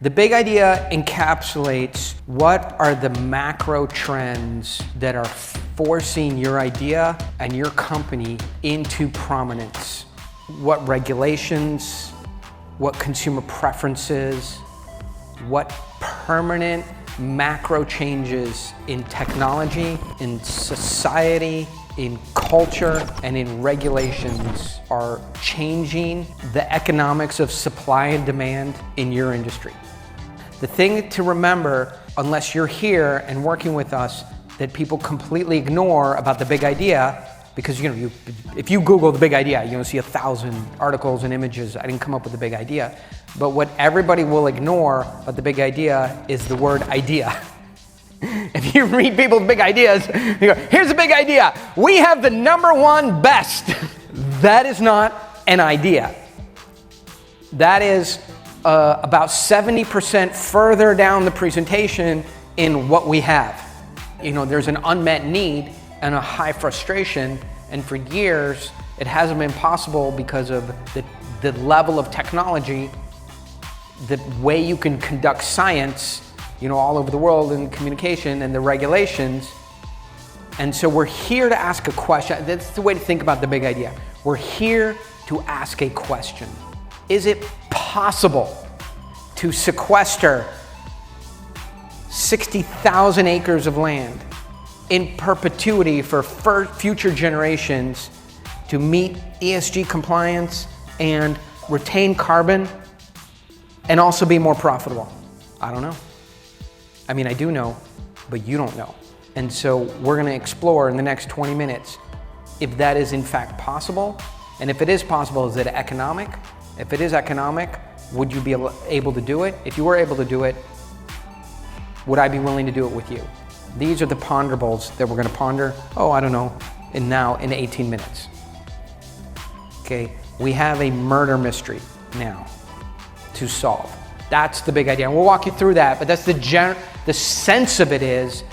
The big idea encapsulates what are the macro trends that are forcing your idea and your company into prominence. What regulations, what consumer preferences, what permanent macro changes in technology, in society, in culture, and in regulations are changing the economics of supply and demand in your industry. The thing to remember, unless you're here and working with us, that people completely ignore about the big idea, because if you Google the big idea, you'll see 1,000 articles and images. I didn't come up with the big idea. But what everybody will ignore about the big idea is the word idea. If you read people's big ideas, you go, here's a big idea. We have the #1 best. That is not an idea. That is about 70% further down the presentation in what we have. There's an unmet need and a high frustration, and for years it hasn't been possible because of the level of technology, the way you can conduct science, all over the world in communication, and the regulations. And so we're here to ask a question. That's the way to think about the big idea. We're here to ask a question. Is it possible to sequester 60,000 acres of land in perpetuity for future generations to meet ESG compliance and retain carbon and also be more profitable? I don't know. I mean, I do know, but you don't know. And so we're going to explore in the next 20 minutes if that is in fact possible. And if it is possible, is it economic? If it is economic, would you be able to do it? If you were able to do it, would I be willing to do it with you? These are the ponderables that we're going to ponder, I don't know, in 18 minutes. Okay, we have a murder mystery now to solve. That's the big idea. And we'll walk you through that, but that's the sense of it is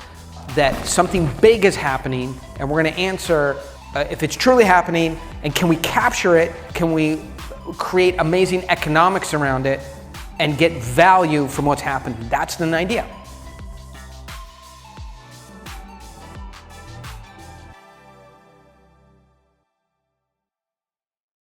that something big is happening, and we're going to answer if it's truly happening, and can we capture it? Can we create amazing economics around it and get value from what's happening? That's the idea.